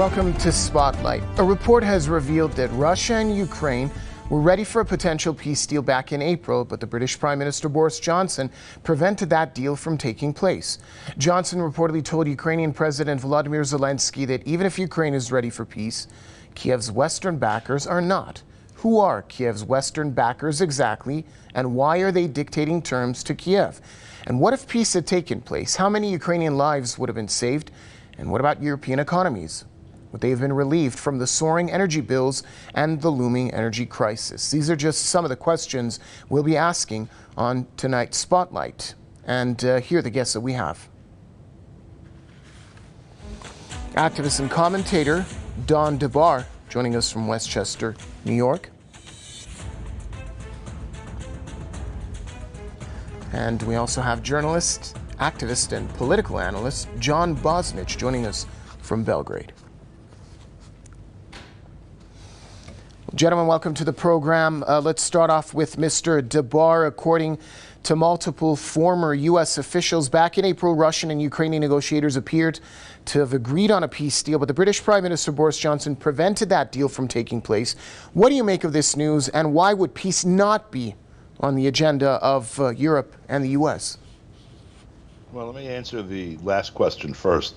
Welcome to Spotlight. A report has revealed that Russia and Ukraine were ready for a potential peace deal back in April, but the British Prime Minister Boris Johnson prevented that deal from taking place. Johnson reportedly told Ukrainian President Volodymyr Zelensky that even if Ukraine is ready for peace, Kiev's Western backers are not. Who are Kiev's Western backers exactly, and why are they dictating terms to Kiev? And what if peace had taken place? How many Ukrainian lives would have been saved? And what about European economies? Would they have been relieved from the soaring energy bills and the looming energy crisis? These are just some of the questions we'll be asking on tonight's Spotlight. And here are the guests that we have. Activist and commentator Don Debar, joining us from Westchester, New York. And we also have journalist, activist, and political analyst John Bosnitch joining us from Belgrade. Gentlemen, welcome to the program. Let's start off with Mr. Debar. According to multiple former U.S. officials, back in April, Russian and Ukrainian negotiators appeared to have agreed on a peace deal, but the British Prime Minister Boris Johnson prevented that deal from taking place. What do you make of this news, and why would peace not be on the agenda of Europe and the U.S.? Well, let me answer the last question first.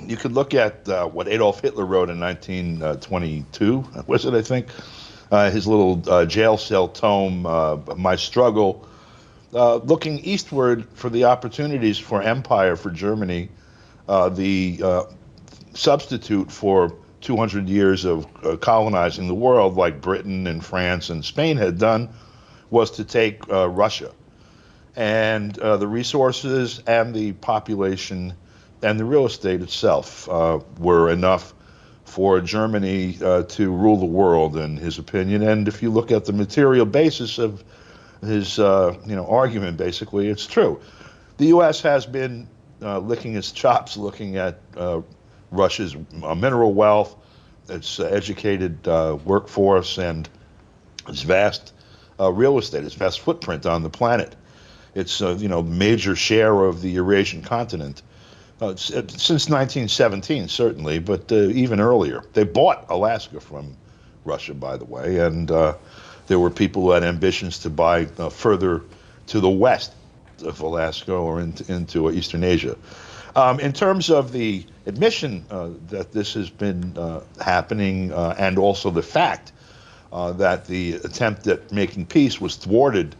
You could look at what Adolf Hitler wrote in 1922, was it, I think? His little jail cell tome, My Struggle, looking eastward for the opportunities for empire for Germany, the substitute for 200 years of colonizing the world like Britain and France and Spain had done was to take Russia. And the resources and the population and the real estate itself were enough for Germany to rule the world, in his opinion. And if you look at the material basis of his argument, basically, it's true. The U.S. has been licking its chops looking at Russia's mineral wealth, its educated workforce, and its vast real estate, its vast footprint on the planet. It's major share of the Eurasian continent. Since 1917, certainly, but even earlier. They bought Alaska from Russia, by the way, and there were people who had ambitions to buy further to the west of Alaska or into Eastern Asia. In terms of the admission that this has been happening, and also the fact that the attempt at making peace was thwarted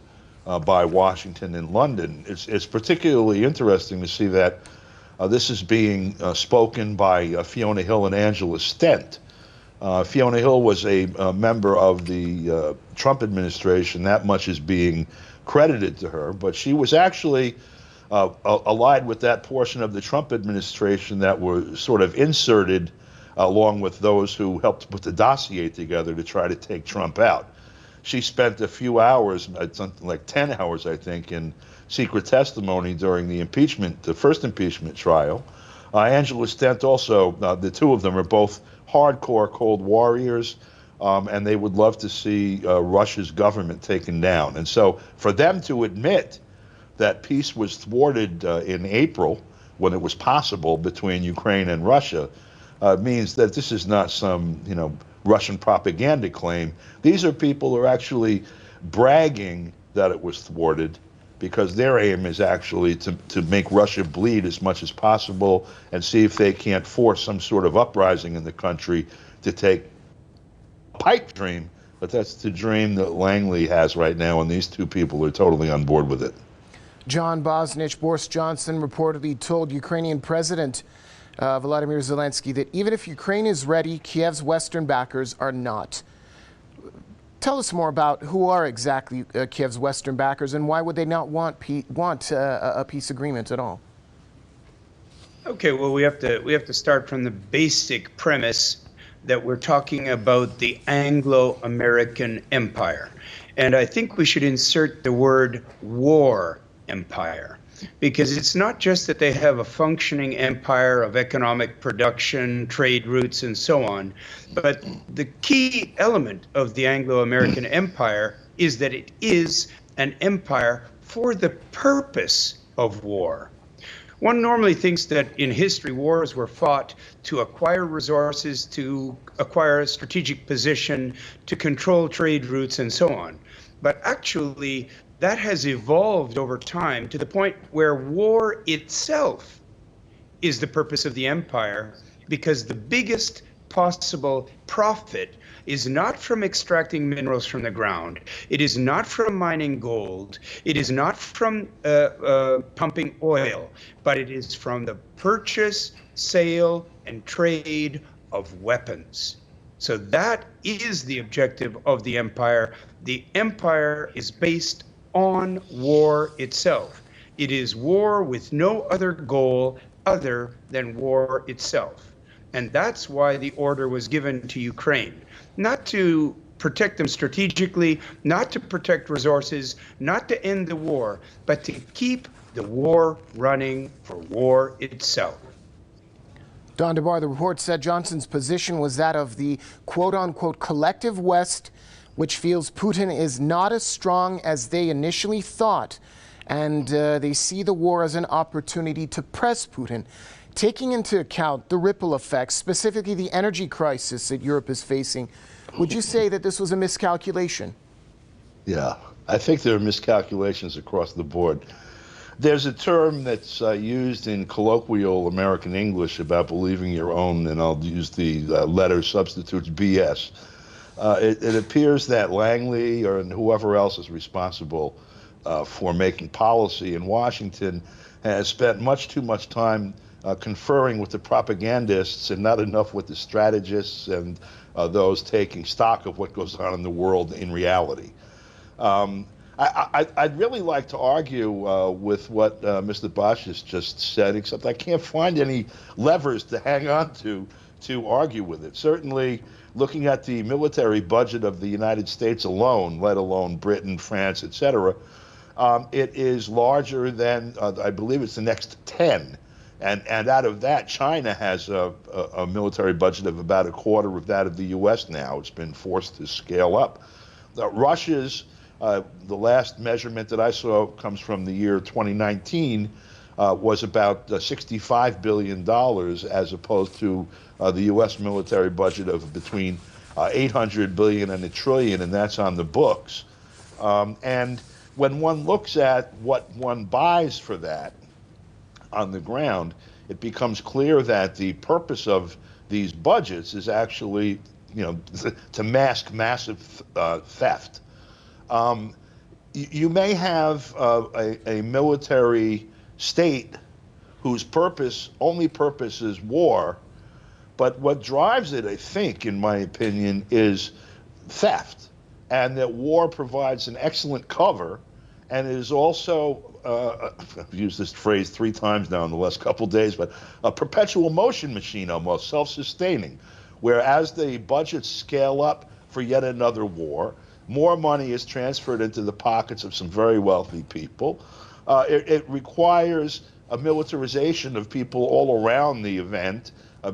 by Washington and London, it's particularly interesting to see that this is being spoken by Fiona Hill and Angela Stent. Fiona Hill was a member of the Trump administration. That much is being credited to her, but she was actually allied with that portion of the Trump administration that were sort of inserted along with those who helped put the dossier together to try to take Trump out. She spent a few hours, something like 10 hours, I think, in secret testimony during the first impeachment trial. Angela Stent also, the two of them are both hardcore Cold Warriors, and they would love to see Russia's government taken down. And so for them to admit that peace was thwarted in April, when it was possible between Ukraine and Russia, means that this is not some, Russian propaganda claim. These are people who are actually bragging that it was thwarted, because their aim is actually to make Russia bleed as much as possible and see if they can't force some sort of uprising in the country to take a pipe dream. But that's the dream that Langley has right now, and these two people are totally on board with it. John Bosnitch, Boris Johnson reportedly told Ukrainian President Volodymyr Zelensky that even if Ukraine is ready, Kiev's Western backers are not. Tell us more about who are exactly Kiev's Western backers, and why would they not want a peace agreement at all? Okay, well, we have to start from the basic premise that we're talking about the Anglo-American Empire, and I think we should insert the word war empire, because it's not just that they have a functioning empire of economic production, trade routes, and so on, but the key element of the Anglo-American Empire is that it is an empire for the purpose of war. One normally thinks that in history, wars were fought to acquire resources, to acquire a strategic position, to control trade routes, and so on. But actually, that has evolved over time to the point where war itself is the purpose of the empire, because the biggest possible profit is not from extracting minerals from the ground. It is not from mining gold. It is not from pumping oil, but it is from the purchase, sale, and trade of weapons. So that is the objective of the empire. The empire is based on war itself. It is war with no other goal other than war itself. And that's why the order was given to Ukraine, not to protect them strategically, not to protect resources, not to end the war, but to keep the war running for war itself. Don Debar, the report said Johnson's position was that of the quote-unquote collective West, which feels Putin is not as strong as they initially thought, and they see the war as an opportunity to press Putin. Taking into account the ripple effects, specifically the energy crisis that Europe is facing, would you say that this was a miscalculation? Yeah, I think there are miscalculations across the board. There's a term that's used in colloquial American English about believing your own, and I'll use the letter substitutes BS. It appears that Langley or whoever else is responsible for making policy in Washington has spent much too much time conferring with the propagandists and not enough with the strategists and those taking stock of what goes on in the world in reality. I'd really like to argue with what Mr. Bosnitch just said, except I can't find any levers to hang on to argue with it. Certainly, looking at the military budget of the United States alone, let alone Britain, France, etc., it is larger than, I believe it's the next 10. And out of that, China has a military budget of about a quarter of that of the U.S. now. It's been forced to scale up. Russia's, the last measurement that I saw comes from the year 2019, was about $65 billion as opposed to the U.S. military budget of between $800 billion and $1 trillion, and that's on the books. And when one looks at what one buys for that, on the ground, it becomes clear that the purpose of these budgets is actually, to mask massive theft. You may have a military state whose only purpose is war, but what drives it, I think, in my opinion, is theft, and that war provides an excellent cover, and it is also I've used this phrase 3 times now in the last couple of days, but a perpetual motion machine, almost self-sustaining, where as the budgets scale up for yet another war, more money is transferred into the pockets of some very wealthy people. It requires a militarization of people all around the event.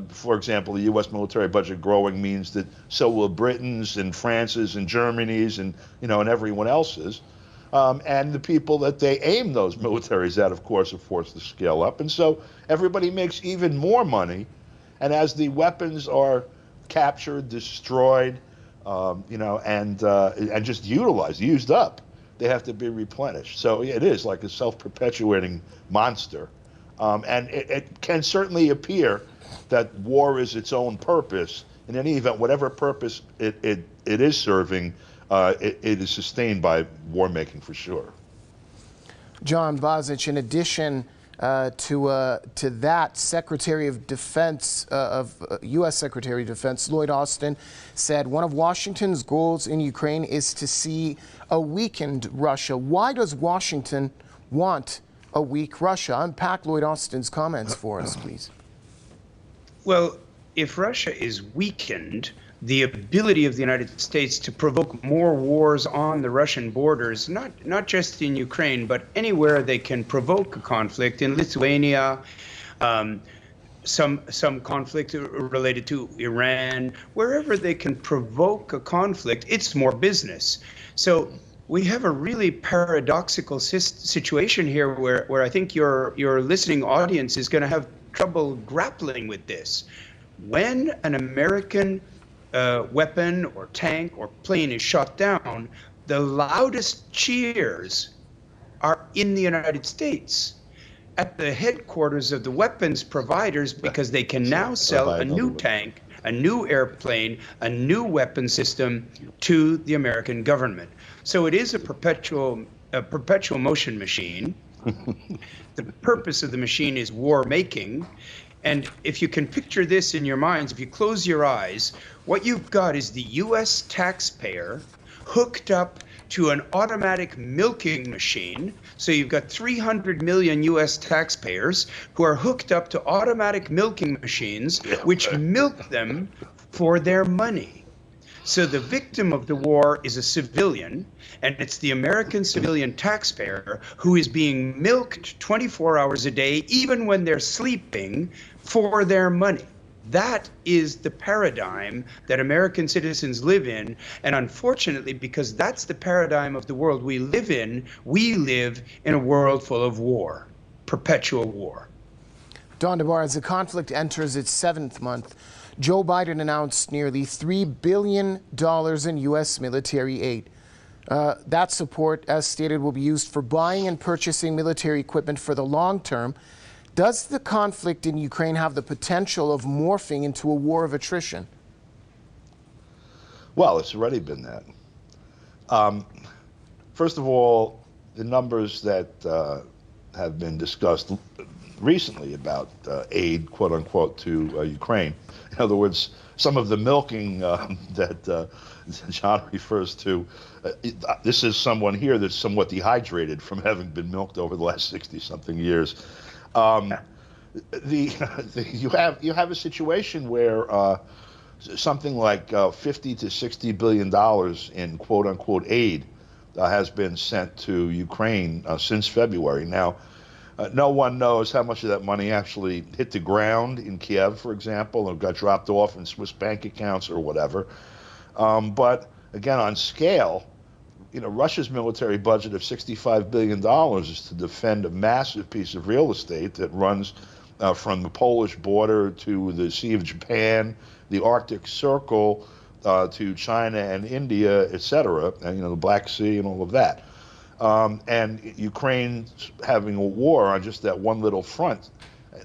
For example, the U.S. military budget growing means that so will Britain's and France's and Germany's and everyone else's. And the people that they aim those militaries at, of course, are forced to scale up. And so everybody makes even more money. And as the weapons are captured, destroyed, and just used up, they have to be replenished. So it is like a self-perpetuating monster. And it can certainly appear that war is its own purpose. In any event, whatever purpose it is serving, it is sustained by war making for sure. John Bosnitch, in addition to that, Secretary of Defense U.S. Secretary of Defense Lloyd Austin said one of Washington's goals in Ukraine is to see a weakened Russia. Why does Washington want a weak Russia? Unpack Lloyd Austin's comments for us, please. Well, if Russia is weakened, the ability of the United States to provoke more wars on the Russian borders, not just in Ukraine, but anywhere they can provoke a conflict, in Lithuania, some conflict related to Iran, wherever they can provoke a conflict, it's more business. So We have a really paradoxical situation here where I think your listening audience is going to have trouble grappling with this. When an American weapon or tank or plane is shot down, the loudest cheers are in the United States at the headquarters of the weapons providers, because they can now sell a new tank, a new airplane, a new weapon system to the American government. So it is a perpetual motion machine. The purpose of the machine is war making. And if you can picture this in your minds, if you close your eyes, what you've got is the US taxpayer hooked up to an automatic milking machine. So you've got 300 million US taxpayers who are hooked up to automatic milking machines, which milk them for their money. So the victim of the war is a civilian, and it's the American civilian taxpayer who is being milked 24 hours a day, even when they're sleeping, for their money. That is the paradigm that American citizens live in. And unfortunately, because that's the paradigm of the world we live in a world full of war, perpetual war. Don Debar, as the conflict enters its 7th month, Joe Biden announced nearly $3 billion in U.S. military aid. That support, as stated, will be used for buying and purchasing military equipment for the long term. Does the conflict in Ukraine have the potential of morphing into a war of attrition? Well, it's already been that. First of all, the numbers that have been discussed recently about aid, quote unquote, to Ukraine. In other words, some of the milking that John refers to, this is someone here that's somewhat dehydrated from having been milked over the last 60-something years. You have a situation where something like $50 to $60 billion in quote unquote aid has been sent to Ukraine since February. Now, no one knows how much of that money actually hit the ground in Kiev, for example, or got dropped off in Swiss bank accounts or whatever. But again, on scale, Russia's military budget of $65 billion is to defend a massive piece of real estate that runs from the Polish border to the Sea of Japan, the Arctic Circle, to China and India, et cetera, and, the Black Sea and all of that. And Ukraine's having a war on just that one little front,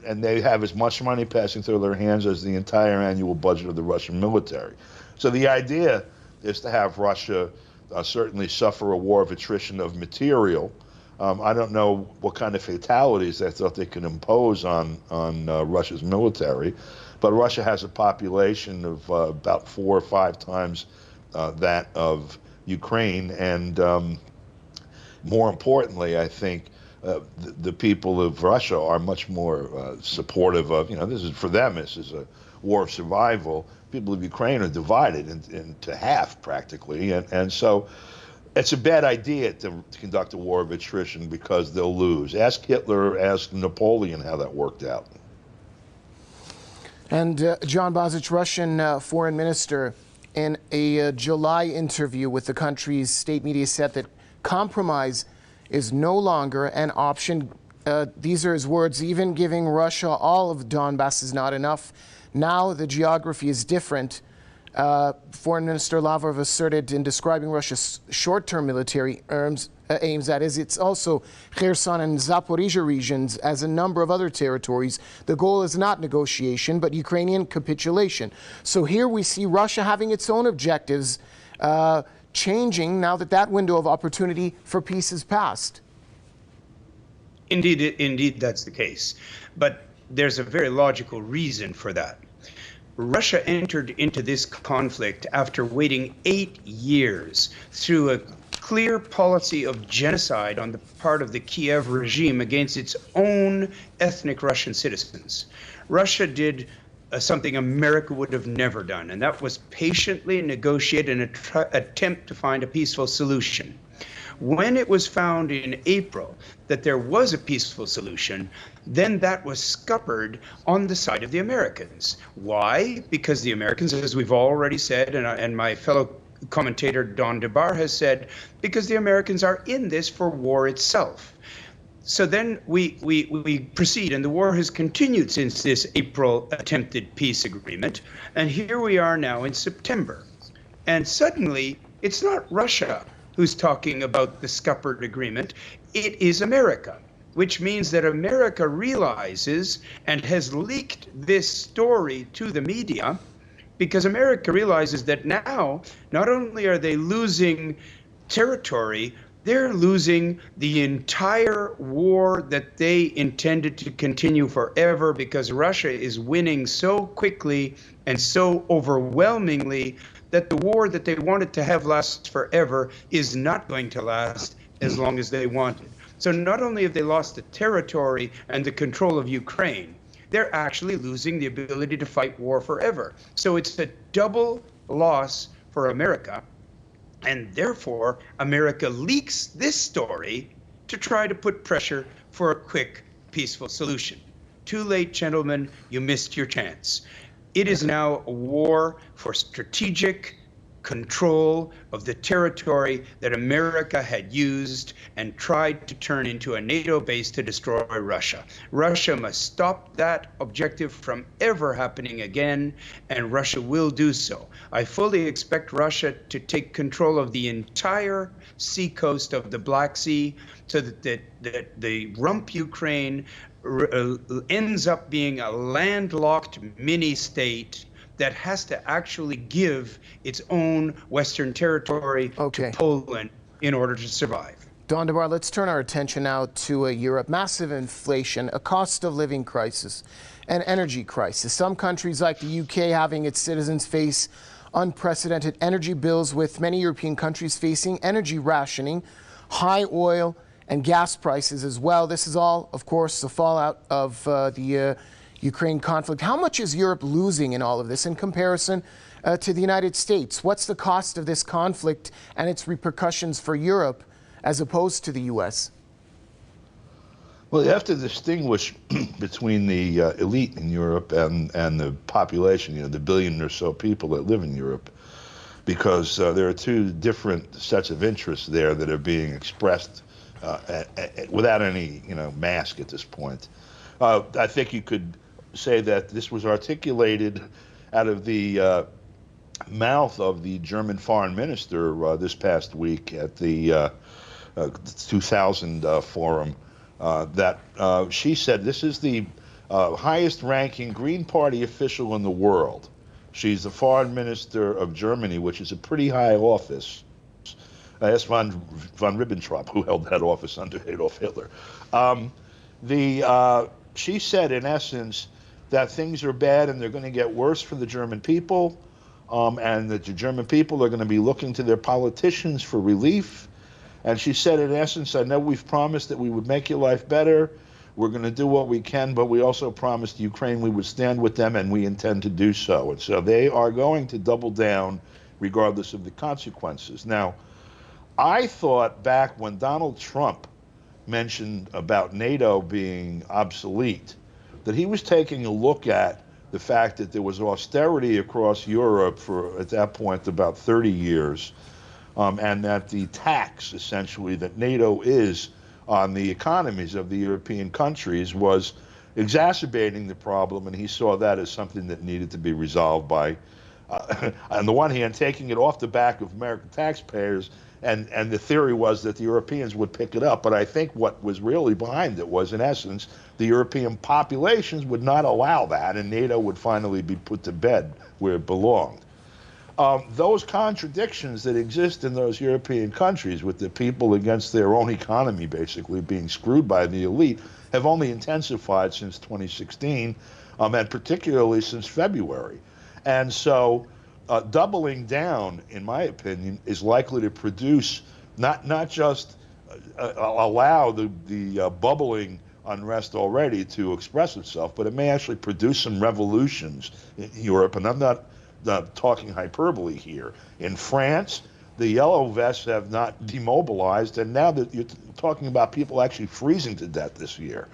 and they have as much money passing through their hands as the entire annual budget of the Russian military. So the idea is to have Russia certainly suffer a war of attrition of material. I don't know what kind of fatalities they thought they could impose on Russia's military, but Russia has a population of about 4 or 5 times that of Ukraine, and more importantly, I think the people of Russia are much more supportive of, this is, for them, this is a war of survival. People of Ukraine are divided into half practically, and so it's a bad idea to conduct a war of attrition because they'll lose. Ask Hitler, ask Napoleon how that worked out. And John Bosnitch, Russian foreign minister, in a July interview with the country's state media, said that compromise is no longer an option. These are his words: even giving Russia all of Donbass is not enough. Now the geography is different. Foreign Minister Lavrov asserted in describing Russia's short-term military aims, that is, it's also Kherson and Zaporizhia regions, as a number of other territories. The goal is not negotiation, but Ukrainian capitulation. So here we see Russia having its own objectives changing now that that window of opportunity for peace is passed. Indeed, that's the case. But there's a very logical reason for that. Russia entered into this conflict after waiting 8 years through a clear policy of genocide on the part of the Kiev regime against its own ethnic Russian citizens. Russia did something America would have never done, and that was patiently negotiate and attempt to find a peaceful solution. When it was found in April that there was a peaceful solution, then that was scuppered on the side of the Americans. Why? Because the Americans, as we've already said, and my fellow commentator Don Debar has said, because the Americans are in this for war itself. So then we proceed, and the war has continued since this April attempted peace agreement. And here we are now in September. And suddenly, it's not Russia who's talking about the scuppered agreement. It is America, which means that America realizes and has leaked this story to the media, because America realizes that now, not only are they losing territory, they're losing the entire war that they intended to continue forever, because Russia is winning so quickly and so overwhelmingly that the war that they wanted to have last forever is not going to last as long as they wanted. So not only have they lost the territory and the control of Ukraine, they're actually losing the ability to fight war forever. So it's a double loss for America. And therefore, America leaks this story to try to put pressure for a quick, peaceful solution. Too late, gentlemen, you missed your chance. It is now a war for strategic control of the territory that America had used and tried to turn into a NATO base to destroy Russia. Russia must stop that objective from ever happening again, and Russia will do so. I fully expect Russia to take control of the entire seacoast of the Black Sea, so that the rump Ukraine ends up being a landlocked mini-state that has to actually give its own Western territory to Poland in order to survive. Don Debar, let's turn our attention now to Europe. Massive inflation, a cost of living crisis, an energy crisis. Some countries like the UK having its citizens face unprecedented energy bills, with many European countries facing energy rationing, high oil and gas prices as well. This is all, of course, the fallout of the Ukraine conflict. How much is Europe losing in all of this in comparison to the United States? What's the cost of this conflict and its repercussions for Europe as opposed to the U.S.? Well, you have to distinguish between the elite in Europe and the population, the billion or so people that live in Europe, because there are two different sets of interests there that are being expressed without any, mask at this point. I think you could say that this was articulated out of the mouth of the German foreign minister this past week at the 2000 forum, that she said this is the highest ranking Green Party official in the world. She's the foreign minister of Germany, which is a pretty high office. That's von Ribbentrop, who held that office under Adolf Hitler. She said, in essence, that things are bad and they're going to get worse for the German people, and that the German people are going to be looking to their politicians for relief. And she said, in essence, I know we've promised that we would make your life better. We're going to do what we can, but we also promised Ukraine we would stand with them, and we intend to do so. And so they are going to double down regardless of the consequences. Now, I thought back when Donald Trump mentioned about NATO being obsolete, that he was taking a look at the fact that there was austerity across Europe for, at that point, about 30 years, and that the tax, essentially, that NATO is on the economies of the European countries was exacerbating the problem, and he saw that as something that needed to be resolved by, on the one hand, taking it off the back of American taxpayers, and the theory was that the Europeans would pick it up. But I think what was really behind it was, in essence, the European populations would not allow that, and NATO would finally be put to bed where it belonged. Those contradictions that exist in those European countries, with the people against their own economy basically being screwed by the elite, have only intensified since 2016, and particularly since February. And so doubling down, in my opinion, is likely to produce not just allow the bubbling unrest already to express itself, but it may actually produce some revolutions in Europe. And I'm not talking hyperbole here. In France, the yellow vests have not demobilized, and now that you're talking about people actually freezing to death this year.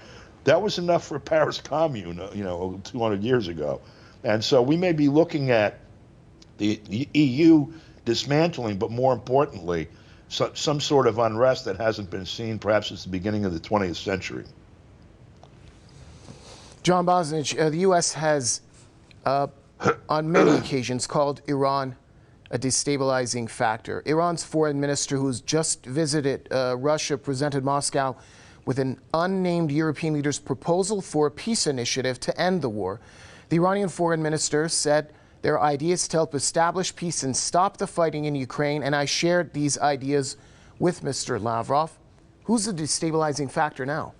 That was enough for Paris Commune, 200 years ago. And so we may be looking at the EU dismantling, but more importantly, some sort of unrest that hasn't been seen perhaps since the beginning of the 20th century. John Bosnitch, the U.S. has, on many occasions, called Iran a destabilizing factor. Iran's foreign minister, who's just visited Russia, presented Moscow with an unnamed European leader's proposal for a peace initiative to end the war. The Iranian foreign minister said their ideas to help establish peace and stop the fighting in Ukraine, and I shared these ideas with Mr. Lavrov. Who's the destabilizing factor now?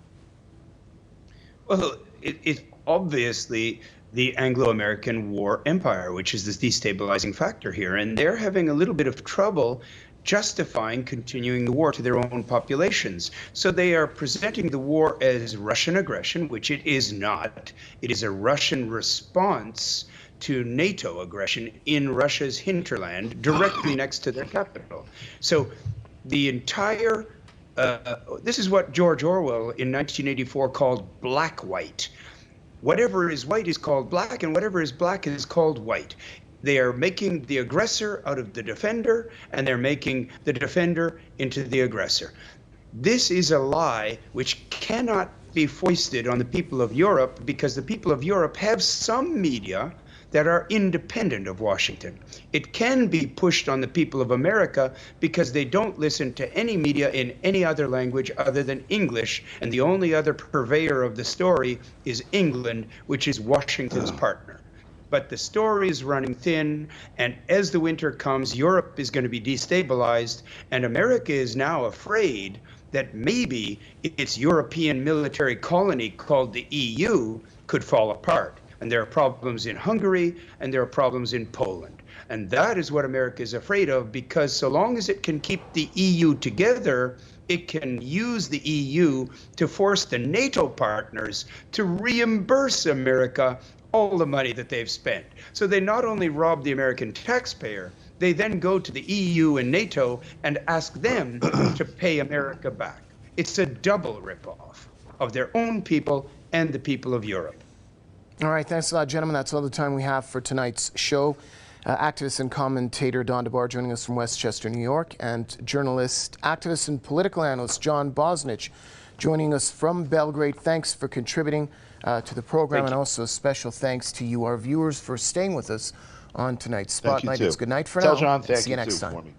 Well, it's obviously the Anglo-American war empire, which is this destabilizing factor here. And they're having a little bit of trouble justifying continuing the war to their own populations. So they are presenting the war as Russian aggression, which it is not. It is a Russian response to NATO aggression in Russia's hinterland, directly next to their capital. So the entire, this is what George Orwell in 1984 called black-white. Whatever is white is called black, and whatever is black is called white. They are making the aggressor out of the defender, and they're making the defender into the aggressor. This is a lie which cannot be foisted on the people of Europe, because the people of Europe have some media that are independent of Washington. It can be pushed on the people of America because they don't listen to any media in any other language other than English, and the only other purveyor of the story is England, which is Washington's partner. But the story is running thin, and as the winter comes, Europe is going to be destabilized, and America is now afraid that maybe its European military colony called the EU could fall apart. And there are problems in Hungary, and there are problems in Poland. And that is what America is afraid of, because so long as it can keep the EU together, it can use the EU to force the NATO partners to reimburse America all the money that they've spent. So they not only rob the American taxpayer, they then go to the EU and NATO and ask them to pay America back. It's a double ripoff of their own people and the people of Europe. All right, thanks a lot, gentlemen. That's all the time we have for tonight's show. Activist and commentator Don Debar joining us from Westchester, New York, and journalist, activist, and political analyst John Bosnitch joining us from Belgrade. Thanks for contributing to the program, and also a special thanks to you, our viewers, for staying with us on tonight's Spotlight. It's good night for now. Tell John thank See you next too time. For me.